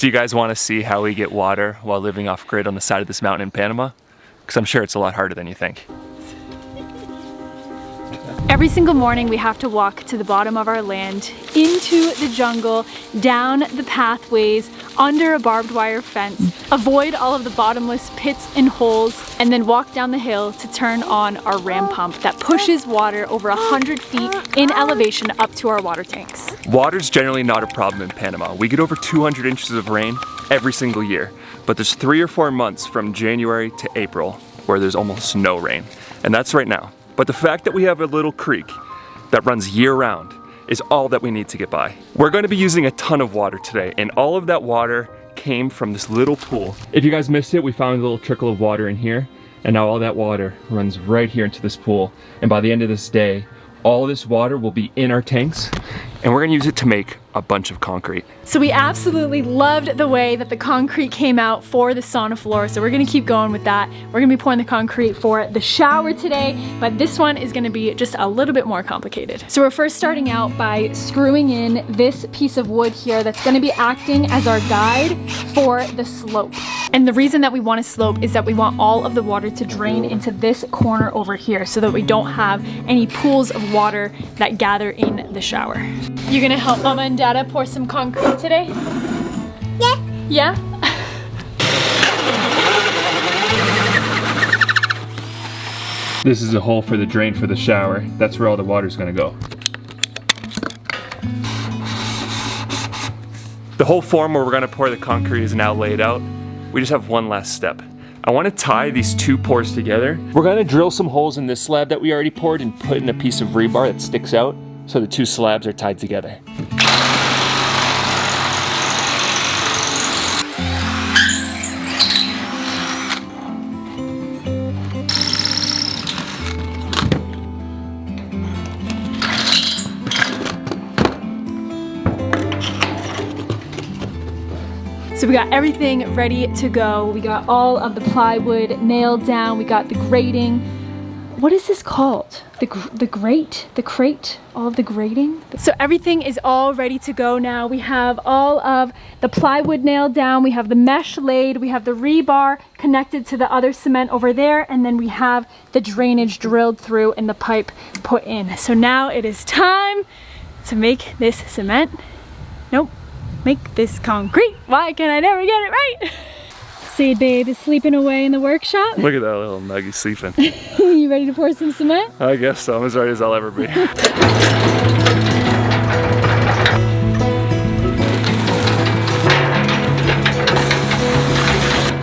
Do you guys want to see how we get water while living off grid on the side of this mountain in Panama? Because I'm sure it's a lot harder than you think. Every single morning we have to walk to the bottom of our land, into the jungle, down the pathways, under a barbed wire fence, avoid all of the bottomless pits and holes, and then walk down the hill to turn on our ram pump that pushes water over 100 feet in elevation up to our water tanks. Water's generally not a problem in Panama. We get over 200 inches of rain every single year, but there's 3 or 4 months from January to April where there's almost no rain, and that's right now. But the fact that we have a little creek that runs year-round is all that we need to get by. We're going to be using a ton of water today, and all of that water came from this little pool. If you guys missed it, we found a little trickle of water in here, and now all that water runs right here into this pool. And by the end of this day, all this water will be in our tanks, and we're gonna use it to make a bunch of concrete. So we absolutely loved the way that the concrete came out for the sauna floor, so we're gonna keep going with that. We're gonna be pouring the concrete for the shower today, but this one is gonna be just a little bit more complicated. So we're first starting out by screwing in this piece of wood here that's gonna be acting as our guide for the slope. And the reason that we want a slope is that we want all of the water to drain into this corner over here so that we don't have any pools of water that gather in the shower. You gonna help Mama and Dada pour some concrete today? Yeah. Yeah? This is a hole for the drain for the shower. That's where all the water's gonna go. The whole form where we're gonna pour the concrete is now laid out. We just have one last step. I wanna tie these 2 pours together. We're gonna drill some holes in this slab that we already poured and put in a piece of rebar that sticks out so the 2 slabs are tied together. So we got everything ready to go. We got all of the plywood nailed down. We got the grating. What is this called? The grate? The crate? All of the grating? So everything is all ready to go now. We have all of the plywood nailed down. We have the mesh laid. We have the rebar connected to the other cement over there. And then we have the drainage drilled through and the pipe put in. So now it is time to make this cement. Nope. Make this concrete. Why can I never get it right? Seed Babe is sleeping away in the workshop. Look at that little nugget sleeping. You ready to pour some cement? I guess so. I'm as ready as I'll ever be.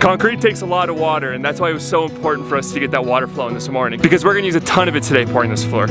Concrete takes a lot of water, and that's why it was so important for us to get that water flowing this morning, because we're gonna use a ton of it today pouring this floor.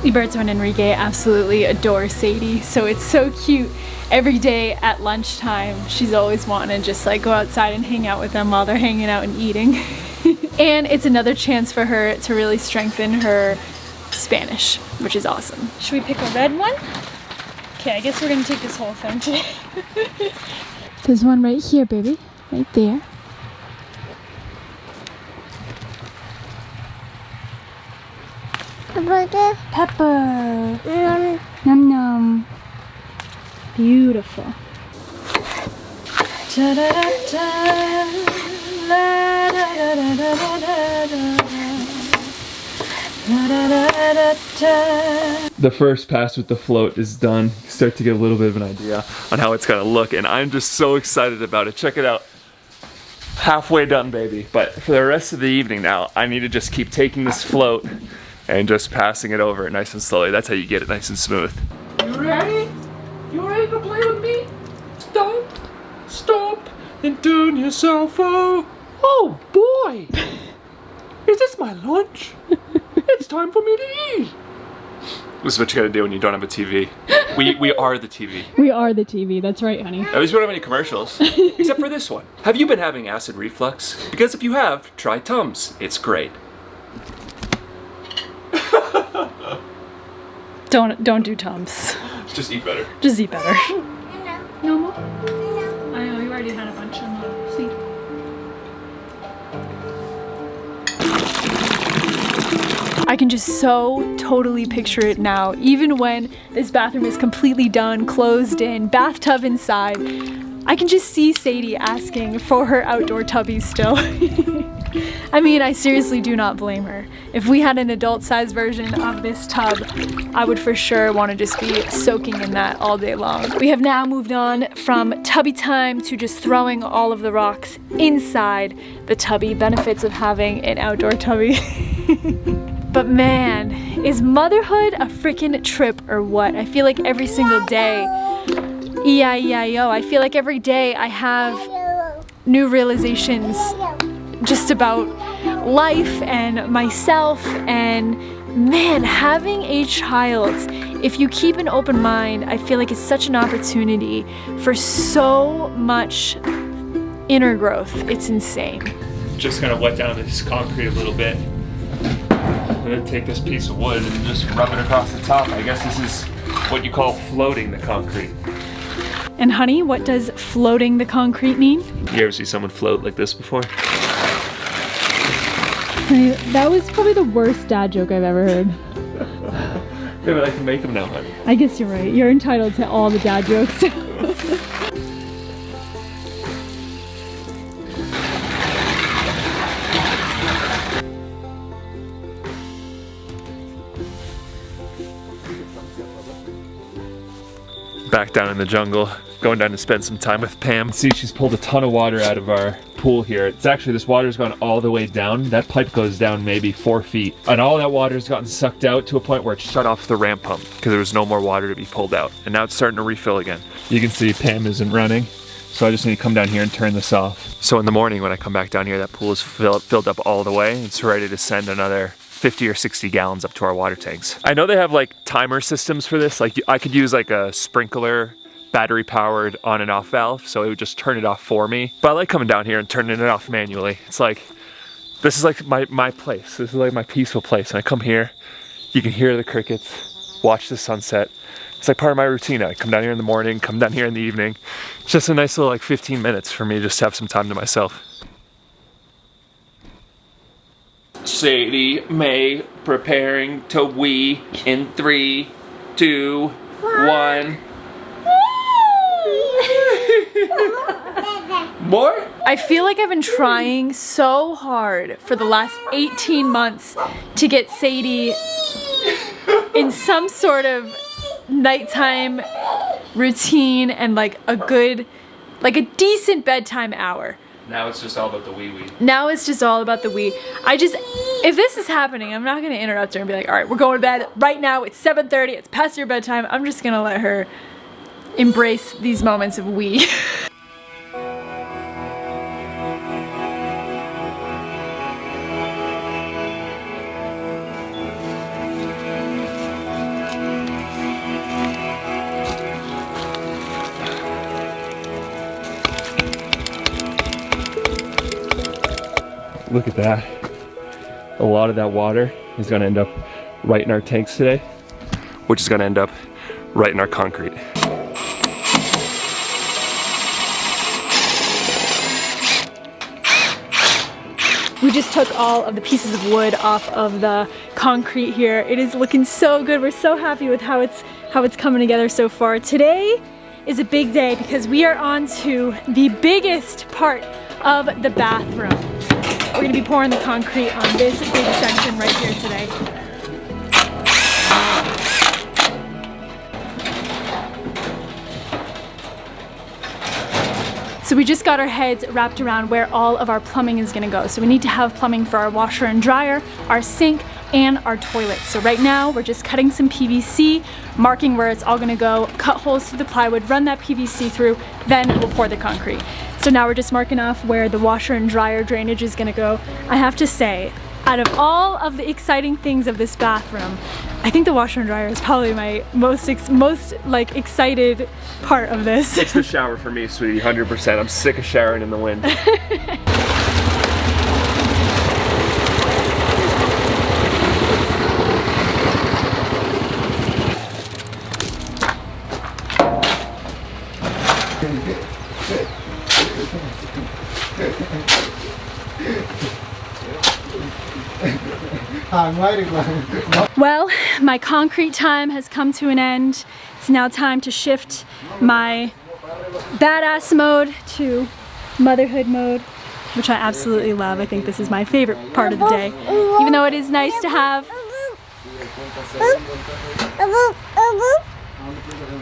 Berto and Enrique absolutely adore Sadie, so it's so cute. Every day at lunchtime, she's always wanting to just like go outside and hang out with them while they're hanging out and eating. And it's another chance for her to really strengthen her Spanish, which is awesome. Should we pick a red one? Okay, I guess we're gonna take this whole thing today. There's one right here, baby. Right there. Pepper. Num num. Beautiful. The first pass with the float is done. You start to get a little bit of an idea on how it's gonna look, and I'm just so excited about it. Check it out. Halfway done, baby. But for the rest of the evening now, I need to just keep taking this float and just passing it over nice and slowly. That's how you get it nice and smooth. You ready? You ready to play with me? Stop, stop, and turn yourself out. Oh boy! That's my lunch. It's time for me to eat. This is what you gotta do when you don't have a TV. We are the TV. We are the TV, that's right, honey. At least we don't have any commercials. Except for this one. Have you been having acid reflux? Because if you have, try Tums. It's great. Don't do Tums. Just eat better. Just eat better. No more? I know, you already had a bunch on the seat. I can just so totally picture it now. Even when this bathroom is completely done, closed in, bathtub inside, I can just see Sadie asking for her outdoor tubbies still. I mean, I seriously do not blame her. If we had an adult-sized version of this tub, I would for sure want to just be soaking in that all day long. We have now moved on from tubby time to just throwing all of the rocks inside the tubby. Benefits of having an outdoor tubby. But man, is motherhood a freaking trip or what? I feel like every single day, E-I-E-I-O, I feel like every day I have new realizations just about life and myself, and man, having a child, if you keep an open mind, I feel like it's such an opportunity for so much inner growth. It's insane. Just gonna wet down this concrete a little bit. I'm gonna take this piece of wood and just rub it across the top. I guess this is what you call floating the concrete. And honey, what does floating the concrete mean? You ever see someone float like this before? Honey, that was probably the worst dad joke I've ever heard. Yeah, but I can make them now, honey. I guess you're right. You're entitled to all the dad jokes. Back down in the jungle, going down to spend some time with Pam. See, she's pulled a ton of water out of our pool here. It's actually, this water's gone all the way down. That pipe goes down maybe 4 feet. And all that water's gotten sucked out to a point where it shut off the ramp pump because there was no more water to be pulled out. And now it's starting to refill again. You can see Pam isn't running, so I just need to come down here and turn this off. So in the morning when I come back down here, that pool is filled up all the way. It's ready to send another 50 or 60 gallons up to our water tanks. I know they have like timer systems for this. Like I could use like a sprinkler, battery powered on and off valve, so it would just turn it off for me. But I like coming down here and turning it off manually. It's like, this is like my place. This is like my peaceful place. And I come here, you can hear the crickets, watch the sunset. It's like part of my routine. I come down here in the morning, come down here in the evening. It's just a nice little like 15 minutes for me just to have some time to myself. Sadie Mae preparing to wee in 3, 2, 1. More? I feel like I've been trying so hard for the last 18 months to get Sadie in some sort of nighttime routine and like a decent bedtime hour. Now it's just all about the wee-wee. Now it's just all about the wee. If this is happening, I'm not gonna interrupt her and be like, all right, we're going to bed right now. It's 7:30, it's past your bedtime. I'm just gonna let her embrace these moments of wee. Look at that. A lot of that water is gonna end up right in our tanks today, which is gonna end up right in our concrete. We just took all of the pieces of wood off of the concrete here. It is looking so good. We're so happy with how it's coming together so far. Today is a big day because we are on to the biggest part of the bathroom. We're gonna be pouring the concrete on this big section right here today. So we just got our heads wrapped around where all of our plumbing is gonna go. So we need to have plumbing for our washer and dryer, our sink, and our toilet. So right now we're just cutting some PVC, marking where it's all gonna go, cut holes through the plywood, run that PVC through, then we'll pour the concrete. So now we're just marking off where the washer and dryer drainage is gonna go. I have to say, Out of all of the exciting things of this bathroom, I think the washer and dryer is probably my most like excited part of this. It's the shower for me, sweetie, 100%. I'm sick of showering in the wind. Well, my concrete time has come to an end. It's now time to shift my badass mode to motherhood mode, which I absolutely love. I think this is my favorite part of the day, even though it is nice to have.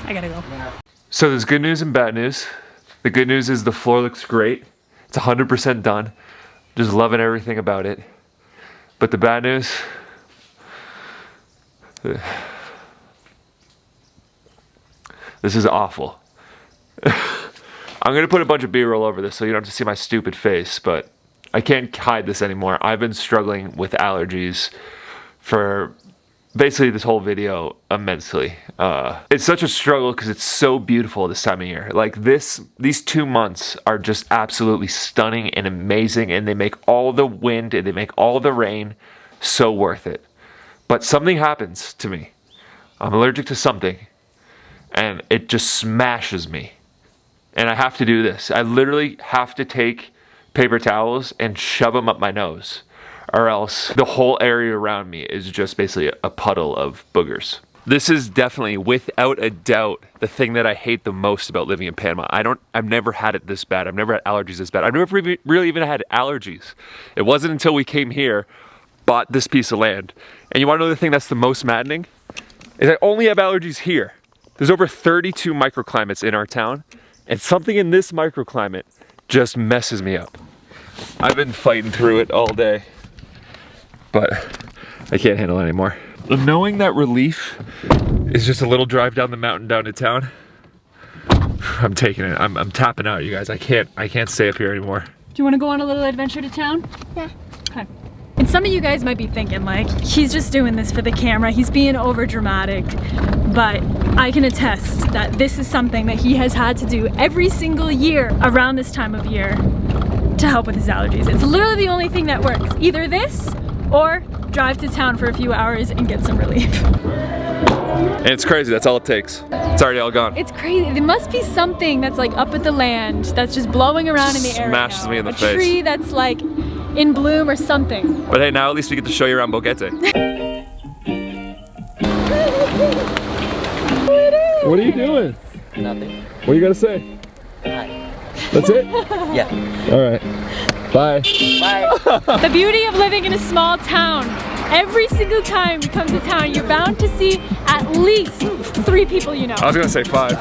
I gotta go. So there's good news and bad news. The good news is the floor looks great. It's 100% done. Just loving everything about it. But the bad news, this is awful. I'm gonna put a bunch of B-roll over this so you don't have to see my stupid face, but I can't hide this anymore. I've been struggling with allergies for basically this whole video immensely. It's such a struggle because it's so beautiful this time of year. Like these 2 months are just absolutely stunning and amazing, and they make all the wind and they make all the rain so worth it. But something happens to me. I'm allergic to something and it just smashes me. And I have to do this. I literally have to take paper towels and shove them up my nose, or else the whole area around me is just basically a puddle of boogers. This is definitely, without a doubt, the thing that I hate the most about living in Panama. I've never had it this bad. I've never had allergies this bad. I've never really even had allergies. It wasn't until we came here, bought this piece of land. And you wanna know the thing that's the most maddening? Is I only have allergies here. There's over 32 microclimates in our town, and something in this microclimate just messes me up. I've been fighting through it all day, but I can't handle it anymore. Knowing that relief is just a little drive down the mountain down to town, I'm taking it. I'm tapping out, you guys. I can't stay up here anymore. Do you want to go on a little adventure to town? Yeah. Okay. And some of you guys might be thinking, like, he's just doing this for the camera, he's being over dramatic, but I can attest that this is something that he has had to do every single year around this time of year to help with his allergies. It's literally the only thing that works. Either this or drive to town for a few hours and get some relief. And it's crazy, that's all it takes. It's already all gone. It's crazy. There must be something that's like up at the land that's just blowing around in the air. Smashes me in the face. A tree that's like in bloom or something. But hey, now at least we get to show you around Boquete. What are you doing? Nothing. What are you gonna say? Hi. That's it? Yeah. All right. Bye. Bye. The beauty of living in a small town. Every single time you come to town, you're bound to see at least 3 people you know. I was gonna say 5.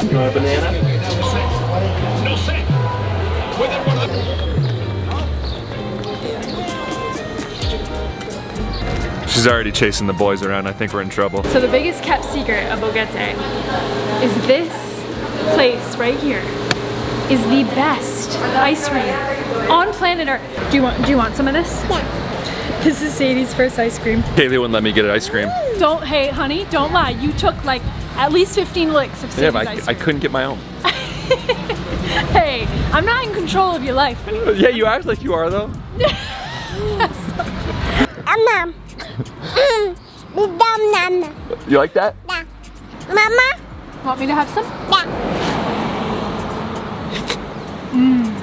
You want a banana? She's already chasing the boys around. I think we're in trouble. So the biggest kept secret of Boquete is this place right here is the best ice cream on planet Earth. Do you want some of this? Yeah. This is Sadie's first ice cream. Kaylee wouldn't let me get an ice cream. Hey honey, don't lie. You took like at least 15 licks of Sadie's Yeah, but ice I cream. couldn't get my own. Hey, I'm not in control of your life. Yeah, you act like you are though. Mom. Mama. You like that? Yeah. Mama. Want me to have some? Yeah.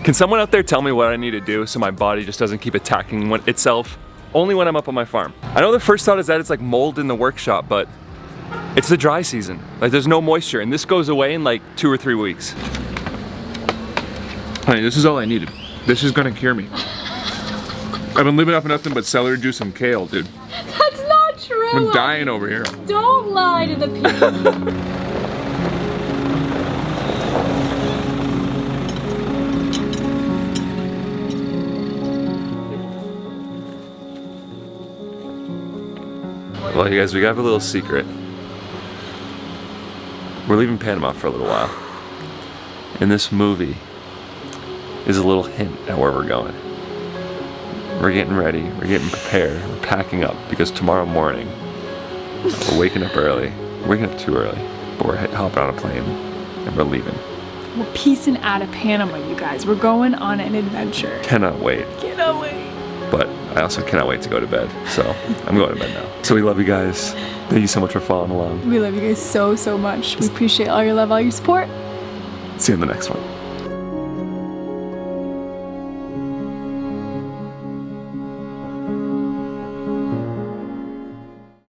Can someone out there tell me what I need to do so my body just doesn't keep attacking itself only when I'm up on my farm? I know the first thought is that it's like mold in the workshop, but it's the dry season. Like there's no moisture, and this goes away in like 2 or 3 weeks. Honey, this is all I needed. This is gonna cure me. I've been living off of nothing but celery juice and kale, dude. That's not true. I'm dying over here. Don't lie to the people. Well, you guys, we have a little secret. We're leaving Panama for a little while. In this movie, is a little hint at where we're going. We're getting ready, we're getting prepared, we're packing up because tomorrow morning we're waking up early. We're waking up too early, but we're hopping on a plane and we're leaving. We're piecing out of Panama, you guys. We're going on an adventure. Cannot wait. Cannot wait. But I also cannot wait to go to bed. So I'm going to bed now. So we love you guys. Thank you so much for following along. We love you guys so, so much. We appreciate all your love, all your support. See you in the next one.